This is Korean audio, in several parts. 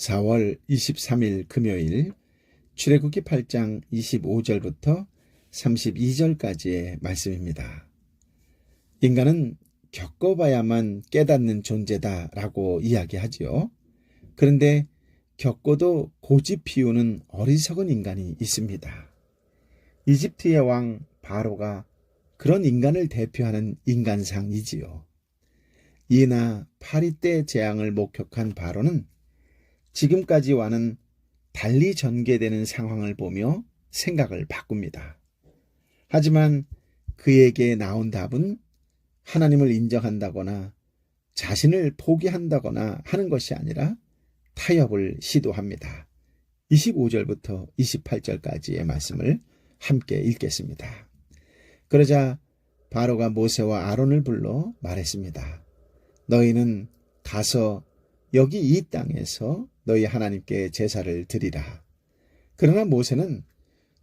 4월 23일 금요일 출애굽기 8장 25절부터 32절까지의 말씀입니다. 인간은 겪어봐야만 깨닫는 존재다라고 이야기하지요. 그런데 겪고도 고집 피우는 어리석은 인간이 있습니다. 이집트의 왕 바로가 그런 인간을 대표하는 인간상이지요. 이나 파리 때 재앙을 목격한 바로는 지금까지와는 달리 전개되는 상황을 보며 생각을 바꿉니다. 하지만 그에게 나온 답은 하나님을 인정한다거나 자신을 포기한다거나 하는 것이 아니라 타협을 시도합니다. 25절부터 28절까지의 말씀을 함께 읽겠습니다. 그러자 바로가 모세와 아론을 불러 말했습니다. 너희는 가서 여기 이 땅에서 너희 하나님께 제사를 드리라. 그러나 모세는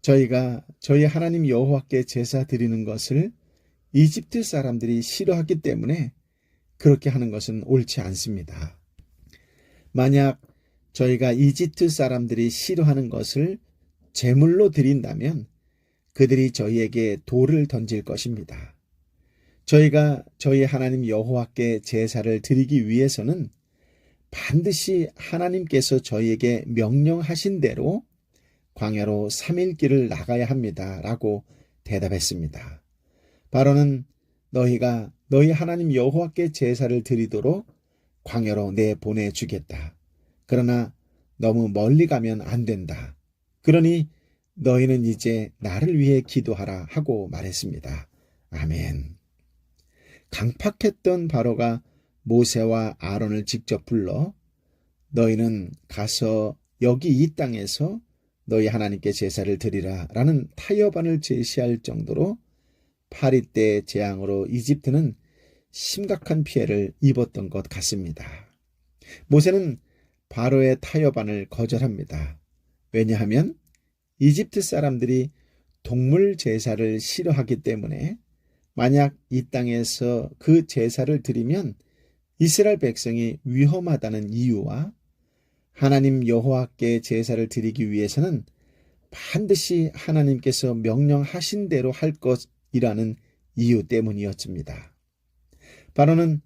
저희가 저희 하나님 여호와께 제사 드리는 것을 이집트 사람들이 싫어하기 때문에 그렇게 하는 것은 옳지 않습니다. 만약 저희가 이집트 사람들이 싫어하는 것을 제물로 드린다면 그들이 저희에게 돌을 던질 것입니다. 저희가 저희 하나님 여호와께 제사를 드리기 위해서는 반드시 하나님께서 저희에게 명령하신 대로 광야로 3일 길을 나가야 합니다. 라고 대답했습니다. 바로는 너희가 너희 하나님 여호와께 제사를 드리도록 광야로 내보내주겠다. 그러나 너무 멀리 가면 안 된다. 그러니 너희는 이제 나를 위해 기도하라 하고 말했습니다. 아멘. 강팍했던 바로가 모세와 아론을 직접 불러 너희는 가서 여기 이 땅에서 너희 하나님께 제사를 드리라 라는 타협안을 제시할 정도로 파리 때 재앙으로 이집트는 심각한 피해를 입었던 것 같습니다. 모세는 바로의 타협안을 거절합니다. 왜냐하면 이집트 사람들이 동물 제사를 싫어하기 때문에 만약 이 땅에서 그 제사를 드리면 이스라엘 백성이 위험하다는 이유와 하나님 여호와께 제사를 드리기 위해서는 반드시 하나님께서 명령하신 대로 할 것이라는 이유 때문이었습니다. 바로는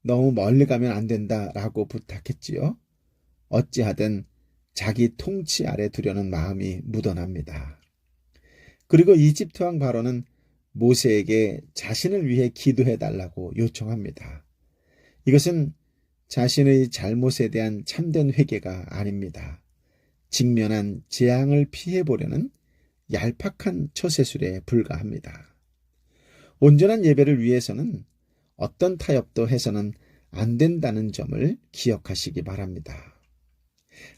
너무 멀리 가면 안 된다라고 부탁했지요. 어찌하든 자기 통치 아래 두려는 마음이 묻어납니다. 그리고 이집트 왕 바로는 모세에게 자신을 위해 기도해달라고 요청합니다. 이것은 자신의 잘못에 대한 참된 회개가 아닙니다. 직면한 재앙을 피해보려는 얄팍한 처세술에 불과합니다. 온전한 예배를 위해서는 어떤 타협도 해서는 안 된다는 점을 기억하시기 바랍니다.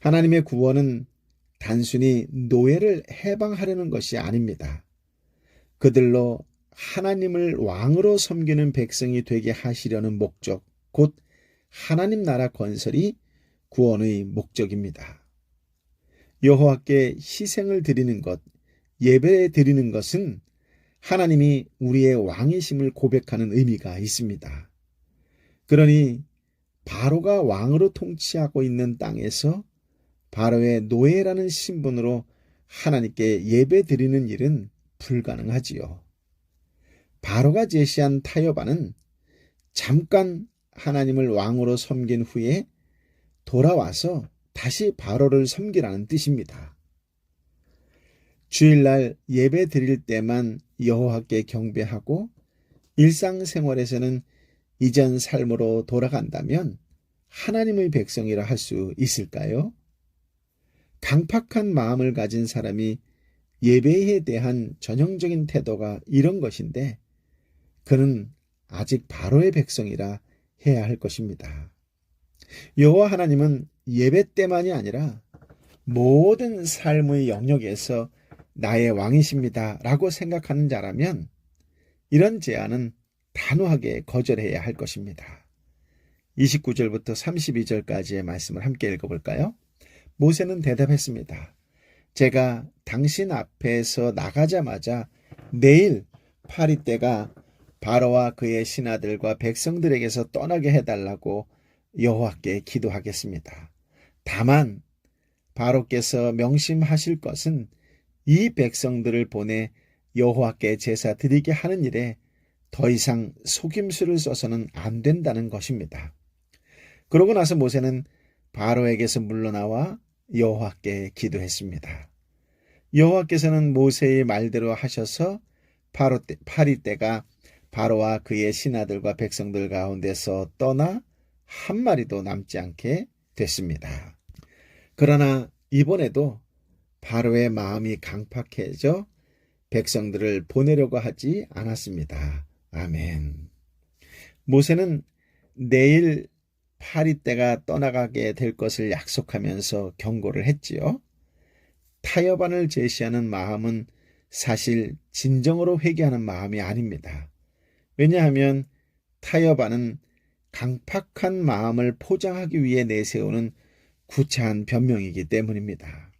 하나님의 구원은 단순히 노예를 해방하려는 것이 아닙니다. 그들로 하나님을 왕으로 섬기는 백성이 되게 하시려는 목적, 곧 하나님 나라 건설이 구원의 목적입니다. 여호와께 희생을 드리는 것, 예배 드리는 것은 하나님이 우리의 왕이심을 고백하는 의미가 있습니다. 그러니 바로가 왕으로 통치하고 있는 땅에서 바로의 노예라는 신분으로 하나님께 예배 드리는 일은 불가능하지요. 바로가 제시한 타협안은 잠깐 하나님을 왕으로 섬긴 후에 돌아와서 다시 바로를 섬기라는 뜻입니다. 주일날 예배 드릴 때만 여호와께 경배하고 일상생활에서는 이전 삶으로 돌아간다면 하나님의 백성이라 할 수 있을까요? 강팍한 마음을 가진 사람이 예배에 대한 전형적인 태도가 이런 것인데 그는 아직 바로의 백성이라 해야 할 것입니다. 여호와 하나님은 예배 때만이 아니라 모든 삶의 영역에서 나의 왕이십니다 라고 생각하는 자라면 이런 제안은 단호하게 거절해야 할 것입니다. 29절부터 32절까지의 말씀을 함께 읽어볼까요? 모세는 대답했습니다. 제가 당신 앞에서 나가자마자 내일 파리 때가 바로와 그의 신하들과 백성들에게서 떠나게 해달라고 여호와께 기도하겠습니다. 다만 바로께서 명심하실 것은 이 백성들을 보내 여호와께 제사 드리게 하는 일에 더 이상 속임수를 써서는 안 된다는 것입니다. 그러고 나서 모세는 바로에게서 물러나와 여호와께 기도했습니다. 여호와께서는 모세의 말대로 하셔서 파리 떼가 바로와 그의 신하들과 백성들 가운데서 떠나 한 마리도 남지 않게 됐습니다. 그러나 이번에도 바로의 마음이 강팍해져 백성들을 보내려고 하지 않았습니다. 아멘. 모세는 내일 파리 떼가 떠나가게 될 것을 약속하면서 경고를 했지요. 타협안을 제시하는 마음은 사실 진정으로 회개하는 마음이 아닙니다. 왜냐하면 타협안은 강팍한 마음을 포장하기 위해 내세우는 구차한 변명이기 때문입니다.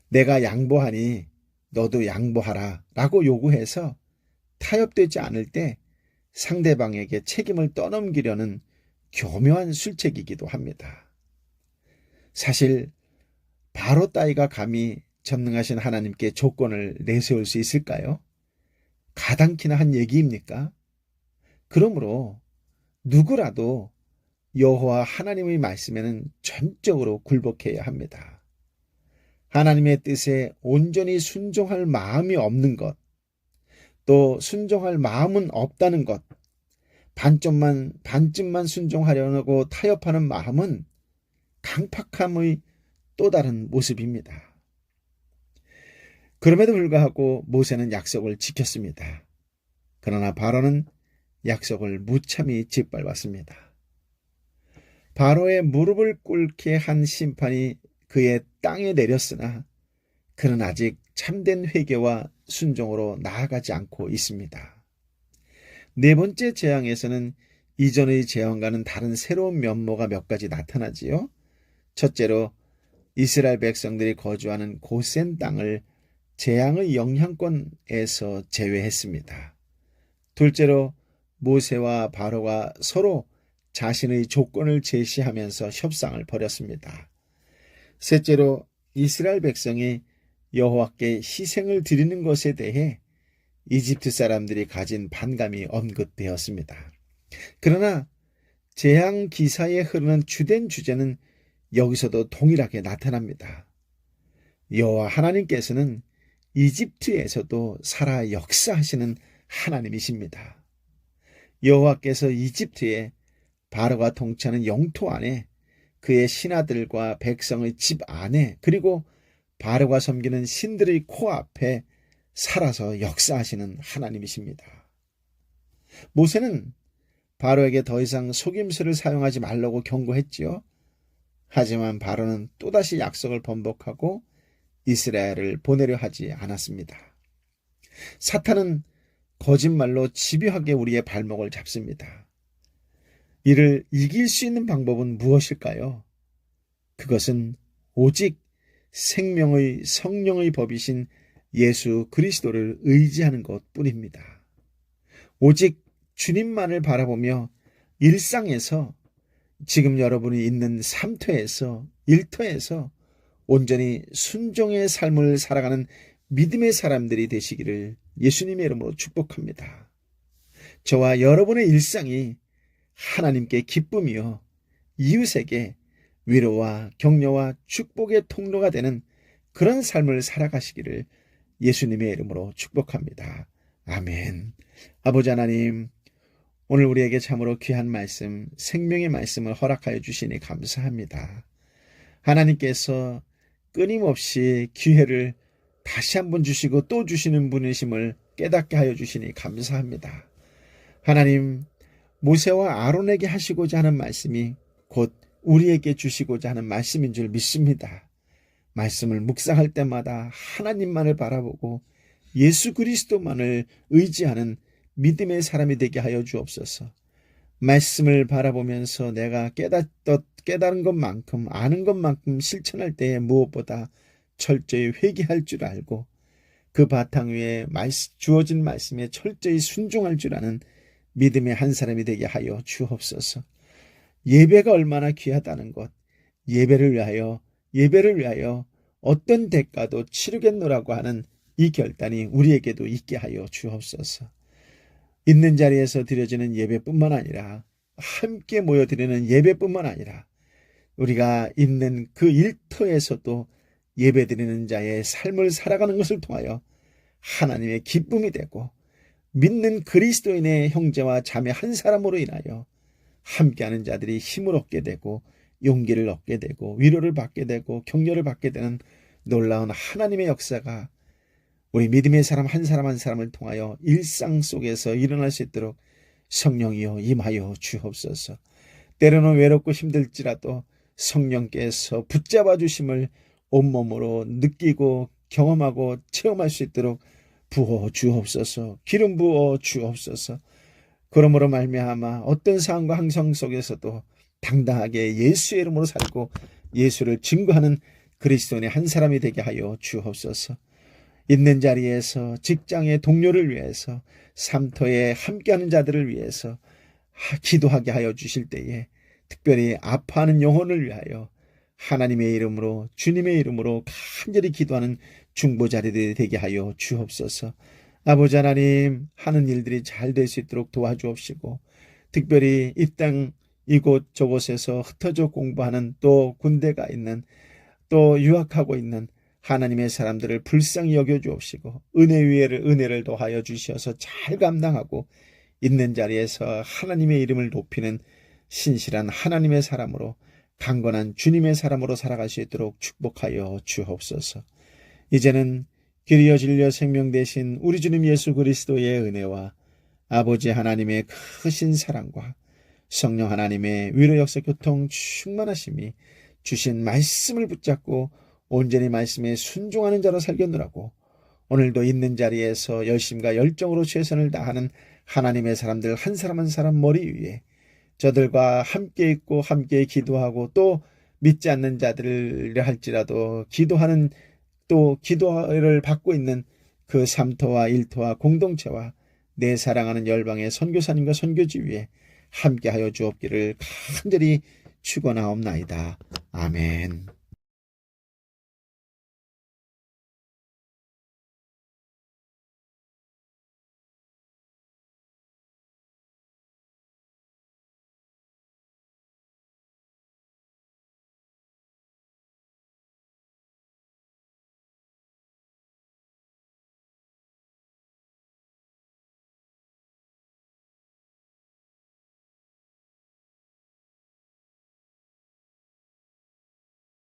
내가 양보하니 너도 양보하라 라고 요구해서 타협되지 않을 때 상대방에게 책임을 떠넘기려는 교묘한 술책이기도 합니다. 사실 바로 따위가 감히 전능하신 하나님께 조건을 내세울 수 있을까요? 가당키나 한 얘기입니까? 그러므로 누구라도 여호와 하나님의 말씀에는 전적으로 굴복해야 합니다. 하나님의 뜻에 온전히 순종할 마음이 없는 것, 또 순종할 마음은 없다는 것, 반쯤만 순종하려고 타협하는 마음은 강팍함의 또 다른 모습입니다. 그럼에도 불구하고 모세는 약속을 지켰습니다. 그러나 바로는 약속을 무참히 짓밟았습니다. 바로의 무릎을 꿇게 한 심판이 그의 땅에 내렸으나 그는 아직 참된 회개와 순종으로 나아가지 않고 있습니다. 네 번째 재앙에서는 이전의 재앙과는 다른 새로운 면모가 몇 가지 나타나지요. 첫째로 이스라엘 백성들이 거주하는 고센 땅을 재앙의 영향권에서 제외했습니다. 둘째로 모세와 바로가 서로 자신의 조건을 제시하면서 협상을 벌였습니다. 셋째로 이스라엘 백성이 여호와께 희생을 드리는 것에 대해 이집트 사람들이 가진 반감이 언급되었습니다. 그러나 재앙 기사에 흐르는 주된 주제는 여기서도 동일하게 나타납니다. 여호와 하나님께서는 이집트에서도 살아 역사하시는 하나님이십니다. 여호와께서 이집트에 바로가 통치하는 영토 안에 그의 신하들과 백성의 집 안에 그리고 바로가 섬기는 신들의 코앞에 살아서 역사하시는 하나님이십니다. 모세는 바로에게 더 이상 속임수를 사용하지 말라고 경고했지요. 하지만 바로는 또다시 약속을 번복하고 이스라엘을 보내려 하지 않았습니다. 사탄은 거짓말로 집요하게 우리의 발목을 잡습니다. 이를 이길 수 있는 방법은 무엇일까요? 그것은 오직 생명의 성령의 법이신 예수 그리스도를 의지하는 것뿐입니다. 오직 주님만을 바라보며 일상에서 지금 여러분이 있는 삶터에서 일터에서 온전히 순종의 삶을 살아가는 믿음의 사람들이 되시기를 예수님의 이름으로 축복합니다. 저와 여러분의 일상이 하나님께 기쁨이요 이웃에게 위로와 격려와 축복의 통로가 되는 그런 삶을 살아가시기를 예수님의 이름으로 축복합니다. 아멘. 아버지 하나님, 오늘 우리에게 참으로 귀한 말씀, 생명의 말씀을 허락하여 주시니 감사합니다. 하나님께서 끊임없이 기회를 다시 한번 주시고 또 주시는 분이심을 깨닫게 하여 주시니 감사합니다. 하나님, 모세와 아론에게 하시고자 하는 말씀이 곧 우리에게 주시고자 하는 말씀인 줄 믿습니다. 말씀을 묵상할 때마다 하나님만을 바라보고 예수 그리스도만을 의지하는 믿음의 사람이 되게 하여 주옵소서. 말씀을 바라보면서 내가 깨달은 것만큼 아는 것만큼 실천할 때에 무엇보다 철저히 회개할 줄 알고 그 바탕 위에 주어진 말씀에 철저히 순종할 줄 아는 믿음의 한 사람이 되게 하여 주옵소서. 예배가 얼마나 귀하다는 것, 예배를 위하여 어떤 대가도 치르겠노라고 하는 이 결단이 우리에게도 있게 하여 주옵소서. 있는 자리에서 드려지는 예배뿐만 아니라 함께 모여드리는 예배뿐만 아니라 우리가 있는 그 일터에서도 예배드리는 자의 삶을 살아가는 것을 통하여 하나님의 기쁨이 되고 믿는 그리스도인의 형제와 자매 한 사람으로 인하여 함께하는 자들이 힘을 얻게 되고 용기를 얻게 되고 위로를 받게 되고 격려를 받게 되는 놀라운 하나님의 역사가 우리 믿음의 사람 한 사람 한 사람을 통하여 일상 속에서 일어날 수 있도록 성령이여 임하여 주옵소서. 때로는 외롭고 힘들지라도 성령께서 붙잡아 주심을 온몸으로 느끼고 경험하고 체험할 수 있도록 부어 주옵소서. 기름 부어 주옵소서. 그러므로 말미암아 어떤 상황과 항상 속에서도 당당하게 예수의 이름으로 살고 예수를 증거하는 그리스도인의 한 사람이 되게 하여 주옵소서. 있는 자리에서 직장의 동료를 위해서 삼터에 함께하는 자들을 위해서 기도하게 하여 주실 때에 특별히 아파하는 영혼을 위하여 하나님의 이름으로 주님의 이름으로 간절히 기도하는 중보자리들이 되게 하여 주옵소서. 아버지 하나님, 하는 일들이 잘 될 수 있도록 도와주옵시고 특별히 이 땅 이곳 저곳에서 흩어져 공부하는 또 군대가 있는 또 유학하고 있는 하나님의 사람들을 불쌍히 여겨주옵시고 은혜 위에 은혜를 더하여 주시어서 잘 감당하고 있는 자리에서 하나님의 이름을 높이는 신실한 하나님의 사람으로 강건한 주님의 사람으로 살아갈 수 있도록 축복하여 주옵소서. 이제는 길이여 진리여 생명 되신 우리 주님 예수 그리스도의 은혜와 아버지 하나님의 크신 사랑과 성령 하나님의 위로 역사 교통 충만하심이 주신 말씀을 붙잡고 온전히 말씀에 순종하는 자로 살겠노라고 오늘도 있는 자리에서 열심과 열정으로 최선을 다하는 하나님의 사람들 한 사람 한 사람 머리 위에 저들과 함께 있고 함께 기도하고 또 믿지 않는 자들을 할지라도 기도하는 또 기도를 받고 있는 그 삼터와 일터와 공동체와 내 사랑하는 열방의 선교사님과 선교지 위에 함께하여 주옵기를 간절히 축원하옵나이다. 아멘.